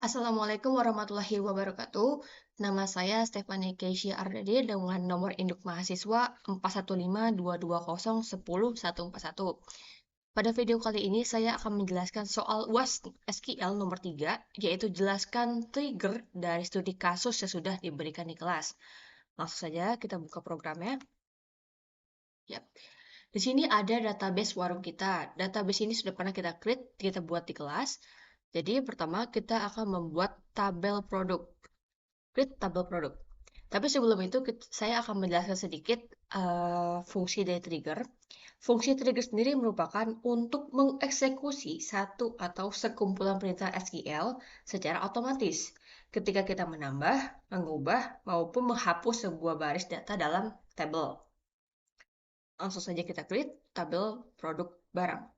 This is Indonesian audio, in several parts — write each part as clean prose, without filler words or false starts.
Assalamualaikum warahmatullahi wabarakatuh. Nama saya Stephanie Keisha Ardade dengan nomor induk mahasiswa 415220104141. Pada video kali ini saya akan menjelaskan soal UAS SQL nomor 3, yaitu jelaskan trigger dari studi kasus yang sudah diberikan di kelas. Langsung saja kita buka programnya. Ya. Di sini ada database warung kita. Database ini sudah pernah kita create, kita buat di kelas. Jadi pertama kita akan membuat tabel produk. Create tabel produk. Tapi sebelum itu saya akan menjelaskan sedikit fungsi dari trigger. Fungsi trigger sendiri merupakan untuk mengeksekusi satu atau sekumpulan perintah SQL secara otomatis ketika kita menambah, mengubah, maupun menghapus sebuah baris data dalam tabel. Langsung saja kita create tabel produk barang.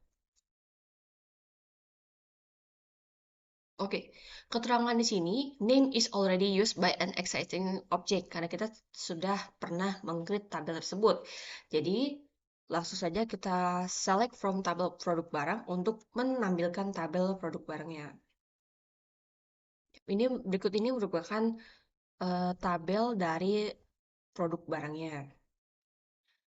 Oke, keterangan di sini, name is already used by an existing object, karena kita sudah pernah meng-create tabel tersebut. Jadi, langsung saja kita select from tabel produk barang untuk menampilkan tabel produk barangnya. Berikut ini merupakan tabel dari produk barangnya.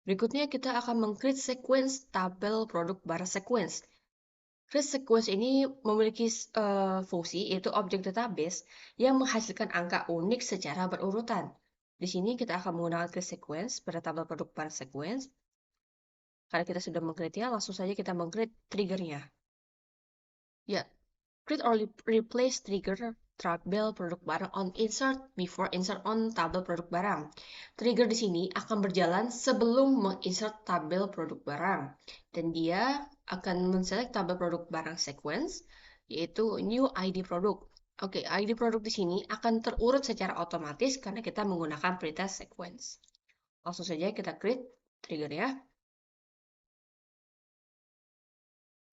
Berikutnya kita akan meng-create sequence tabel produk barang sequence. Create sequence ini memiliki fungsi yaitu objek database yang menghasilkan angka unik secara berurutan. Di sini kita akan menggunakan create sequence pada tabel produk barang sequence. Karena kita sudah meng-create-nya, langsung saja kita meng-create triggernya. Ya, create or replace trigger tabel produk barang on insert before insert on tabel produk barang. Trigger di sini akan berjalan sebelum menginsert tabel produk barang. Dan dia akan menselect tabel produk barang sequence, yaitu new ID produk. Oke, ID produk di sini akan terurut secara otomatis karena kita menggunakan perintah sequence. Langsung saja kita create trigger ya.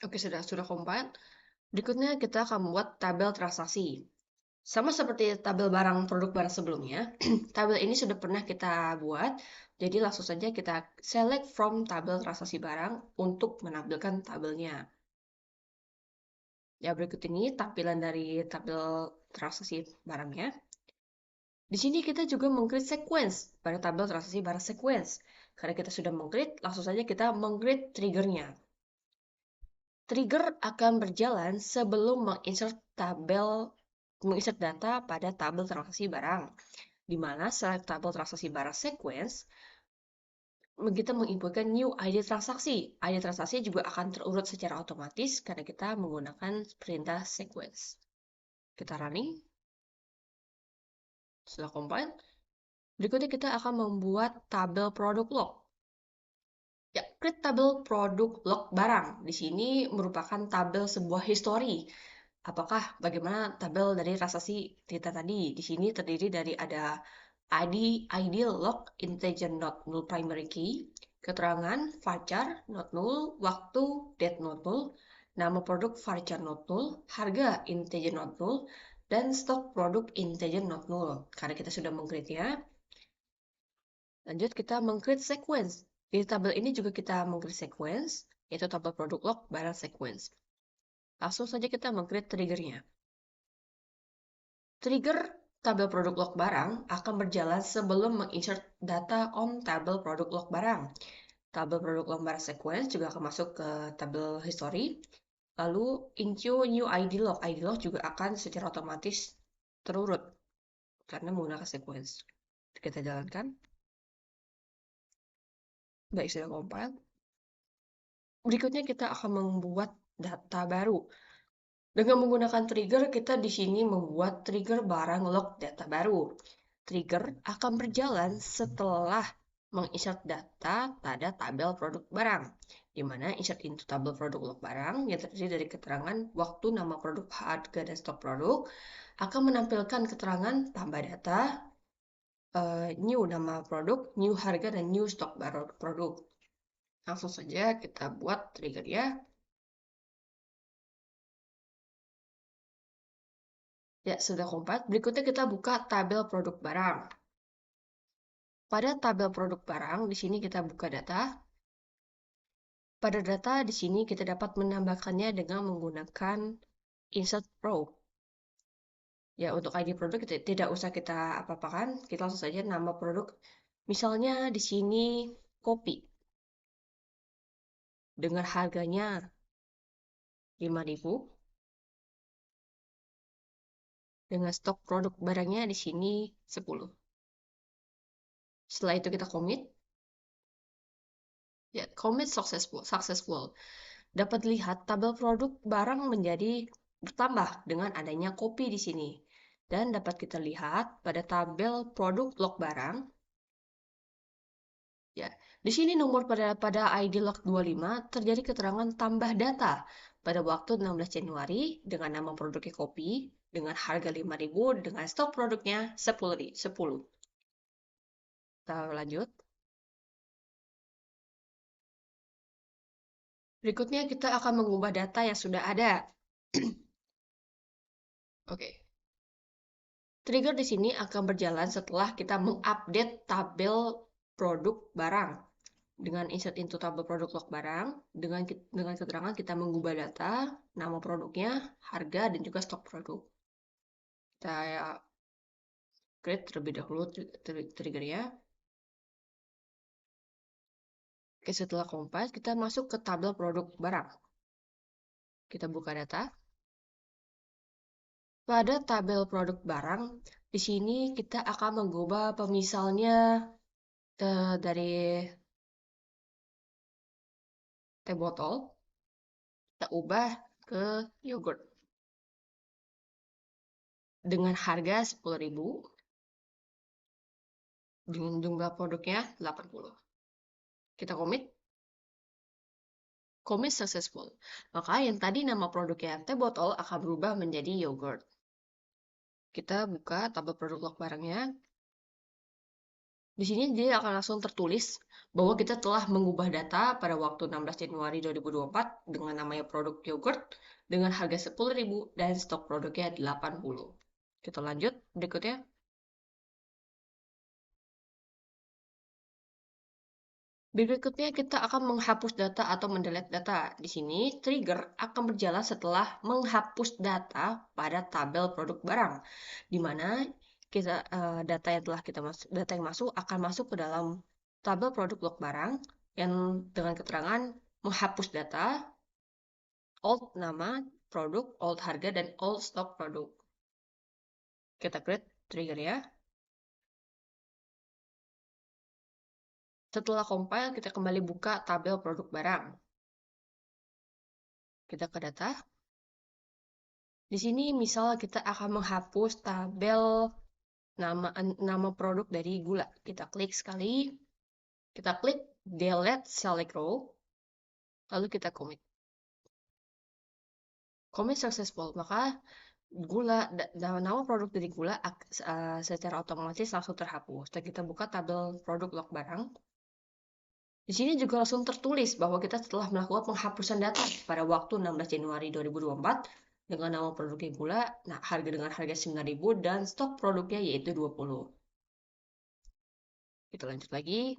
Oke, sudah compile. Berikutnya kita akan membuat tabel transaksi. Sama seperti tabel barang produk barang sebelumnya, tabel ini sudah pernah kita buat, jadi langsung saja kita select from tabel transaksi barang untuk menampilkan tabelnya. Ya, berikut ini tampilan dari tabel transaksi barangnya. Di sini kita juga meng-create sequence pada tabel transaksi barang sequence. Karena kita sudah meng-create, langsung saja kita meng-create triggernya. Trigger akan berjalan sebelum menginsert data pada tabel transaksi barang, di mana select tabel transaksi barang sequence, kita menginputkan new ID transaksi. ID transaksi juga akan terurut secara otomatis karena kita menggunakan perintah sequence. Kita running. Setelah compile, berikutnya kita akan membuat tabel produk log. Ya, create tabel produk log barang. Di sini merupakan tabel sebuah history. Bagaimana tabel dari transaksi kita tadi? Di sini terdiri dari ada ID log integer not null primary key, keterangan varchar not null, waktu date not null, nama produk varchar not null, harga integer not null, dan stok produk integer not null. Karena kita sudah meng-create-nya, lanjut kita meng-create sequence. Di tabel ini juga kita meng-create sequence, yaitu tabel produk log barang sequence. Langsung saja kita meng-create triggernya. Trigger tabel produk log barang akan berjalan sebelum menginsert data on tabel produk log barang. Tabel produk log barang sequence juga akan masuk ke tabel history. Lalu into new ID log juga akan secara otomatis terurut karena menggunakan sequence. Kita jalankan. Baik, sudah compile. Berikutnya kita akan membuat data baru. Dengan menggunakan trigger, kita di sini membuat trigger barang log data baru. Trigger akan berjalan setelah menginsert data pada tabel produk barang, di mana insert into tabel produk log barang yang terdiri dari keterangan waktu, nama produk, harga, dan stok produk akan menampilkan keterangan tambah data, new nama produk, new harga, dan new stok produk. Langsung saja kita buat trigger ya. Ya, sudah compile. Berikutnya kita buka tabel produk barang. Pada tabel produk barang, di sini kita buka data. Pada data di sini kita dapat menambahkannya dengan menggunakan insert row. Ya, untuk ID produk tidak usah kita apa-apakan, kita langsung saja nama produk. Misalnya di sini kopi dengan harganya 5.000, dengan stok produk barangnya di sini 10. Setelah itu kita commit, ya commit successful. Dapat lihat tabel produk barang menjadi bertambah dengan adanya kopi di sini. Dan dapat kita lihat pada tabel produk log barang, ya, di sini nomor pada ID log 25 terjadi keterangan tambah data pada waktu 16 Januari dengan nama produknya kopi dengan harga 5.000 dengan stok produknya 10. Kita lanjut. Berikutnya kita akan mengubah data yang sudah ada. Oke. Trigger di sini akan berjalan setelah kita mengupdate tabel produk barang. Dengan insert into tabel produk log barang, dengan keterangan kita mengubah data, nama produknya, harga, dan juga stok produk. Kita create terlebih dahulu triggernya. Oke, setelah compile, kita masuk ke tabel produk barang. Kita buka data. Pada tabel produk barang, di sini kita akan mengubah pemisalnya dari teh botol, kita ubah ke yogurt dengan harga 10.000 dengan jumlah produknya 80. Kita commit successful. Maka yang tadi nama produknya teh botol akan berubah menjadi yogurt. Kita buka tabel produk log barangnya. Di sini dia akan langsung tertulis bahwa kita telah mengubah data pada waktu 16 Januari 2024 dengan namanya produk yogurt dengan harga 10.000 dan stok produknya 80. Kita lanjut berikutnya. Berikutnya kita akan menghapus data atau mendelete data. Di sini trigger akan berjalan setelah menghapus data pada tabel produk barang, di mana data yang masuk akan masuk ke dalam tabel produk log barang yang dengan keterangan menghapus data, old nama produk, old harga, dan old stock produk. Kita create trigger ya. Setelah compile, kita kembali buka tabel produk barang. Kita ke data. Di sini misal kita akan menghapus tabel nama produk dari gula. Kita klik sekali. Kita klik delete select row. Lalu kita commit. Commit successful. Maka nama produk dari gula secara otomatis langsung terhapus. Dan kita buka tabel produk log barang. Di sini juga langsung tertulis bahwa kita telah melakukan penghapusan data pada waktu 16 Januari 2024 dengan nama produknya gula, harga dengan harga 9.000 dan stok produknya yaitu 20. Kita lanjut lagi.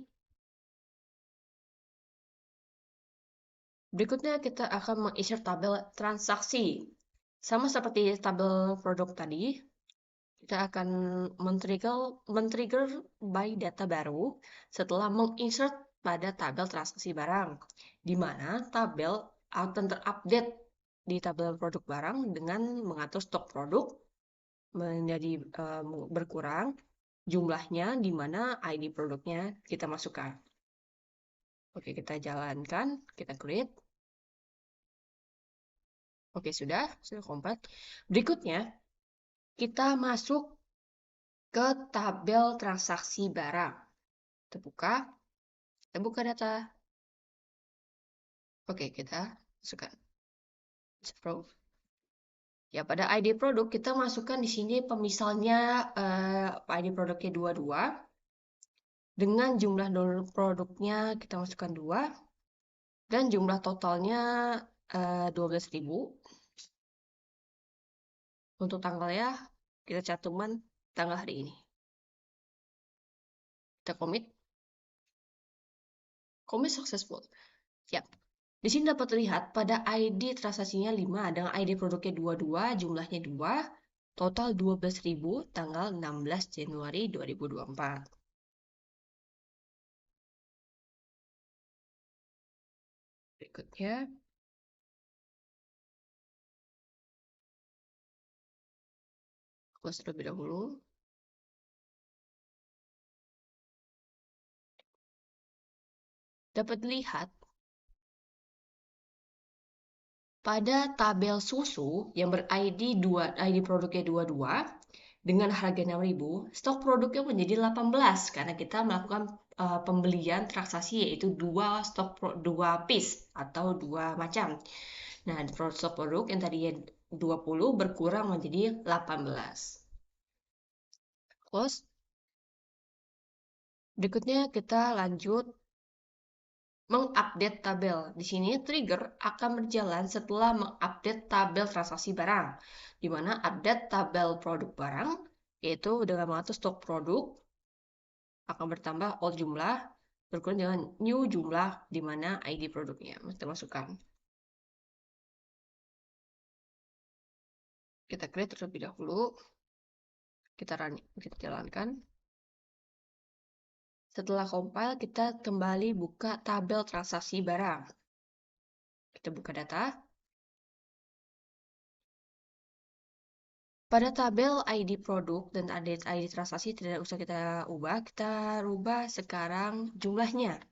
Berikutnya kita akan menginsert tabel transaksi. Sama seperti tabel produk tadi, kita akan men-trigger by data baru setelah menginsert pada tabel transaksi barang, di mana tabel akan terupdate di tabel produk barang dengan mengatur stok produk menjadi berkurang jumlahnya, di mana ID produknya kita masukkan. Oke, kita jalankan, kita create. Oke, sudah kompak. Berikutnya, kita masuk ke tabel transaksi barang. Kita buka data. Oke, kita masukkan. Ya, pada ID produk kita masukkan di sini pemisalnya ID produknya 22. Dengan jumlah dolar produknya kita masukkan 2. Dan jumlah totalnya 12.000. Untuk tanggalnya kita cantumkan tanggal hari ini. Kita commit successful. Ya. Di sini dapat terlihat pada ID transaksinya 5 dengan ID produknya 22, jumlahnya 2. Total 12.000 tanggal 16 Januari 2024. Berikutnya, close terlebih dahulu. Dapat dilihat pada tabel susu yang ber-ID ID produknya 22 dengan harga 6.000, stok produknya menjadi 18 karena kita melakukan pembelian transaksi yaitu dua piece atau dua macam. Nah, stok produk yang tadinya 20 berkurang menjadi 18. Close. Berikutnya kita lanjut mengupdate tabel. Di sini trigger akan berjalan setelah mengupdate tabel transaksi barang, di mana update tabel produk barang, yaitu dengan mengatur stok produk, akan bertambah old jumlah, berkurang dengan new jumlah, di mana ID produknya kita masukkan. Kita create terlebih dahulu, kita jalankan. Setelah compile, kita kembali buka tabel transaksi barang. Kita buka data. Pada tabel ID produk dan ID transaksi tidak usah kita ubah, kita rubah sekarang jumlahnya.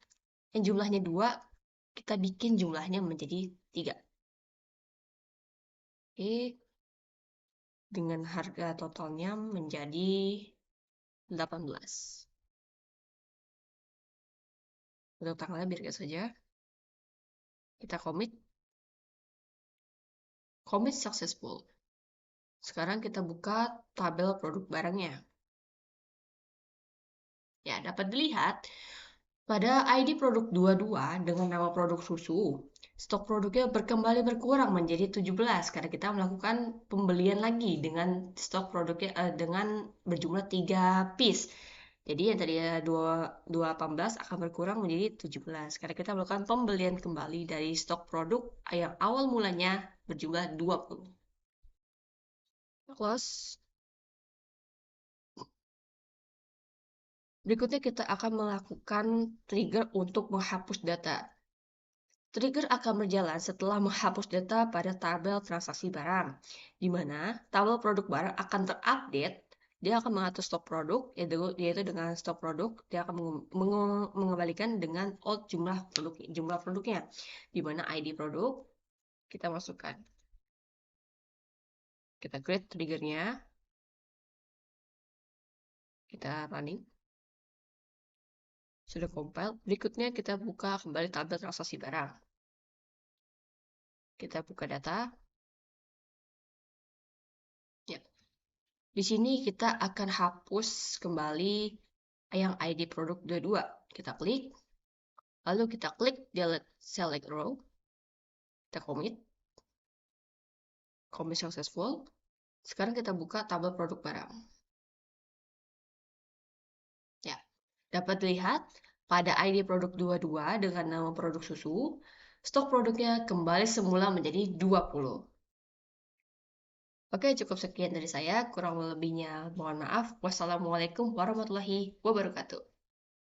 Yang jumlahnya 2, kita bikin jumlahnya menjadi 3. Oke, dengan harga totalnya menjadi 18. Untuk tanggalnya biarkan saja. Kita commit successful. Sekarang kita buka tabel produk barangnya. Ya, dapat dilihat pada ID produk 22 dengan nama produk susu, stok produknya kembali berkurang menjadi 17 karena kita melakukan pembelian lagi dengan stok produknya dengan berjumlah 3 piece. Jadi yang tadi 218 akan berkurang menjadi 17 karena kita melakukan pembelian kembali dari stok produk yang awal mulanya berjumlah 20. Close. Berikutnya kita akan melakukan trigger untuk menghapus data. Trigger akan berjalan setelah menghapus data pada tabel transaksi barang, di mana tabel produk barang akan terupdate. Dia akan mengatur stok produk, yaitu dengan stok produk, dia akan mengembalikan dengan old jumlah produknya, di mana ID produk kita masukkan. Kita create triggernya, kita running. Sudah compile. Berikutnya kita buka kembali tabel transaksi barang. Kita buka data. Ya. Di sini kita akan hapus kembali yang ID produk 22. Kita klik. Lalu kita klik delete select row. Kita commit. Commit successful. Sekarang kita buka tabel produk barang. Ya. Dapat dilihat pada ID produk 22 dengan nama produk susu, stok produknya kembali semula menjadi 20. Oke, cukup sekian dari saya. Kurang lebihnya mohon maaf. Wassalamualaikum warahmatullahi wabarakatuh.